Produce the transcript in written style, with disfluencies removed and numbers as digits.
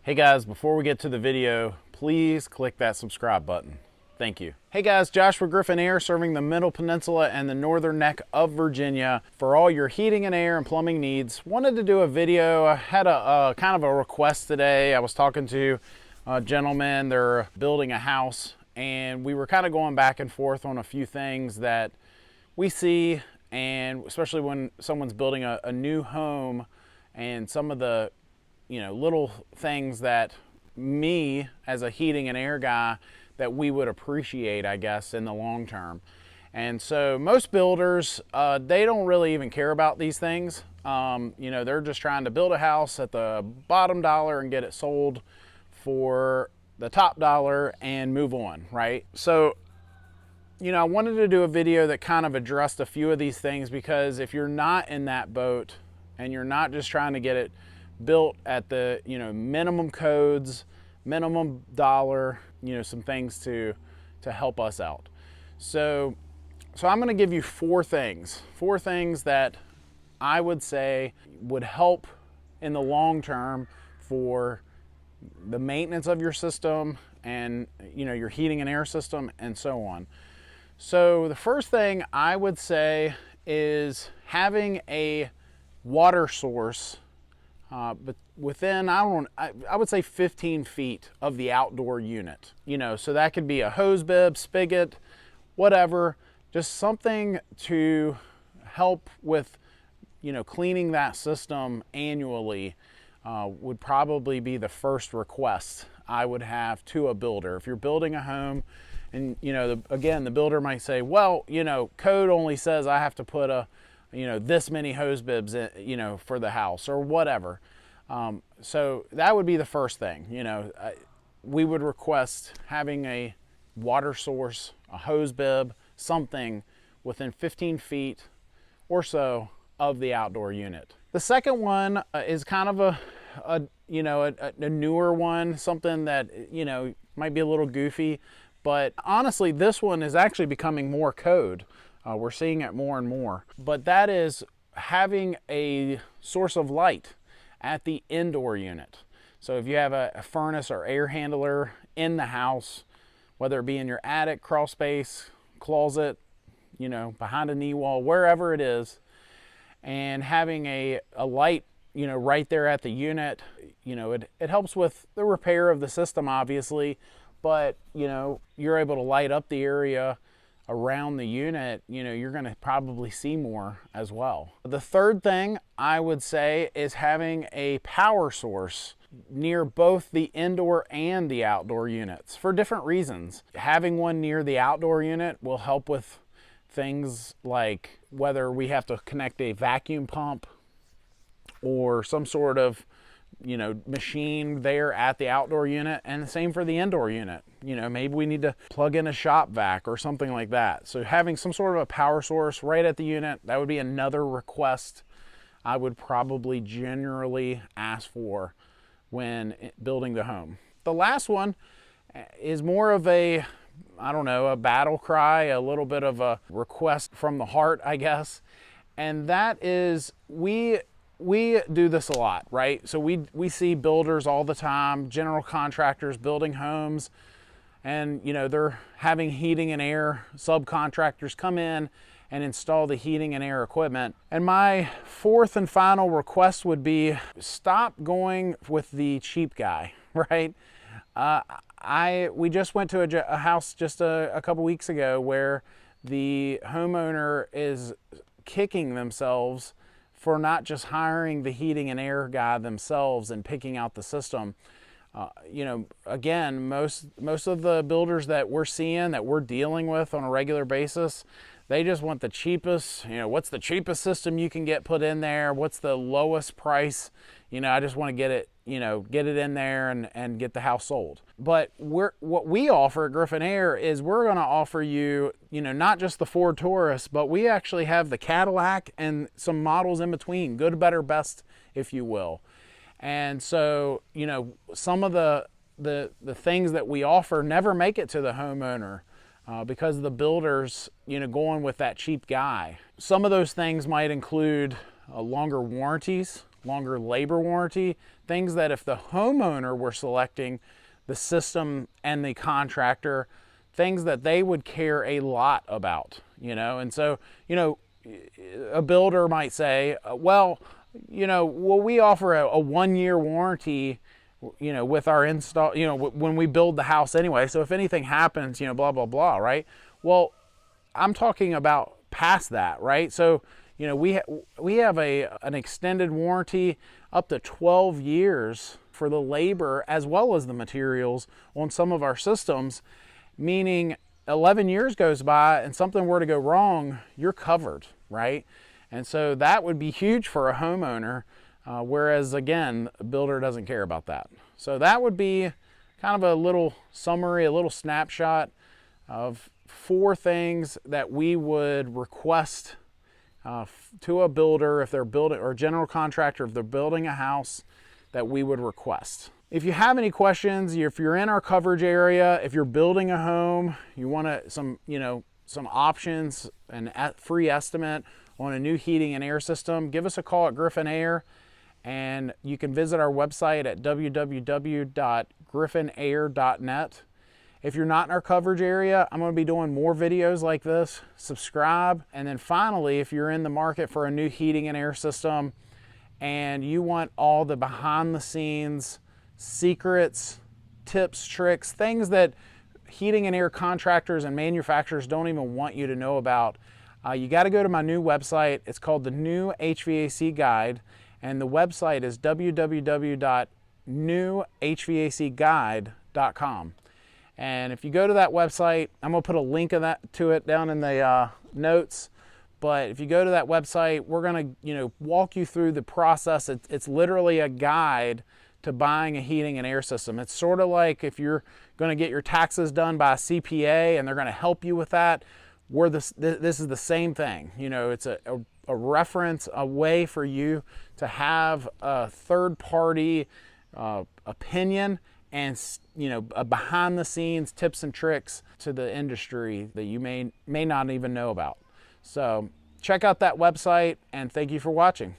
Hey guys, before we get to the video, please click that subscribe button. Thank you. Hey guys, Joshua Griffin Air serving the Middle Peninsula and the Northern Neck of Virginia for all your heating and air and plumbing needs. Wanted to do a video. I had a kind of a request today. I was talking to a gentleman, they're building a house, and we were kind of going back and forth on a few things that we see, and especially when someone's building a new home, and some of the little things that me as a heating and air guy that we would appreciate, I guess, in the long term. And so most builders, they don't really even care about these things. They're just trying to build a house at the bottom dollar and get it sold for the top dollar and move on, right? So, I wanted to do a video that kind of addressed a few of these things, because if you're not in that boat and you're not just trying to get it built at the minimum codes, minimum dollar, some things to help us out. So I'm going to give you four things that I would say would help in the long term for the maintenance of your system and your heating and air system and so on. So the first thing I would say is having a water source but within, I would say 15 feet of the outdoor unit. So that could be a hose bib, spigot, whatever, just something to help with, cleaning that system annually would probably be the first request I would have to a builder. If you're building a home and, again, the builder might say, well, code only says I have to put this many hose bibs, for the house or whatever. So that would be the first thing. We would request having a water source, a hose bib, something within 15 feet or so of the outdoor unit. The second one is kind of a newer one, something that, might be a little goofy, but honestly, this one is actually becoming more code. We're seeing it more and more, but that is having a source of light at the indoor unit. So if you have a furnace or air handler in the house, whether it be in your attic, crawl space, closet, behind a knee wall, wherever it is, and having a light, right there at the unit, it helps with the repair of the system, obviously, but, you're able to light up the area around the unit, you're going to probably see more as well. The third thing I would say is having a power source near both the indoor and the outdoor units for different reasons. Having one near the outdoor unit will help with things like whether we have to connect a vacuum pump or some sort of machine there at the outdoor unit, and the same for the indoor unit. Maybe we need to plug in a shop vac or something like that. So having some sort of a power source right at the unit, that would be another request I would probably generally ask for when building the home. The last one is more of a battle cry, a little bit of a request from the heart, I guess. And that is, we do this a lot, right? So we see builders all the time, general contractors building homes, and they're having heating and air subcontractors come in and install the heating and air equipment. And my fourth and final request would be stop going with the cheap guy, right? We just went to a house just a couple weeks ago where the homeowner is kicking themselves for not just hiring the heating and air guy themselves and picking out the system. Again, most of the builders that we're seeing, that we're dealing with on a regular basis, they just want the cheapest, what's the cheapest system you can get put in there? What's the lowest price? I just want to get it in there and get the house sold. But what we offer at Griffin Air is we're going to offer you, not just the Ford Taurus, but we actually have the Cadillac and some models in between, good, better, best, if you will. And so, some of the things that we offer never make it to the homeowner because of the builders, going with that cheap guy. Some of those things might include longer warranties longer labor warranty, things that if the homeowner were selecting the system and the contractor, things that they would care a lot about, you know. And so, you know, a builder might say, well, we offer a 1-year warranty, you know, with our install, you know, when we build the house anyway. So if anything happens, you know, blah, blah, blah, right? Well, I'm talking about past that, right? So, you know, we have an extended warranty up to 12 years for the labor as well as the materials on some of our systems, meaning 11 years goes by and something were to go wrong, you're covered, right? And so that would be huge for a homeowner, whereas again, a builder doesn't care about that. So that would be kind of a little summary, a little snapshot of 4 things that we would request to a builder if they're building, or a general contractor if they're building a house, that we would request. If you have any questions, if you're in our coverage area, if you're building a home, you want some options and free estimate on a new heating and air system, give us a call at Griffin Air, and you can visit our website at www.griffinair.net. If you're not in our coverage area, I'm going to be doing more videos like this. Subscribe. And then finally, if you're in the market for a new heating and air system and you want all the behind the scenes secrets, tips, tricks, things that heating and air contractors and manufacturers don't even want you to know about, you got to go to my new website. It's called the New HVAC Guide, and the website is www.newhvacguide.com. And if you go to that website, I'm going to put a link of that to it down in the notes. But if you go to that website, we're going to walk you through the process. It's literally a guide to buying a heating and air system. It's sort of like if you're going to get your taxes done by a CPA and they're going to help you with that. This is the same thing. You know, it's a reference, a way for you to have a third-party opinion and, you know, behind the scenes tips and tricks to the industry that you may not even know about. So check out that website, and thank you for watching.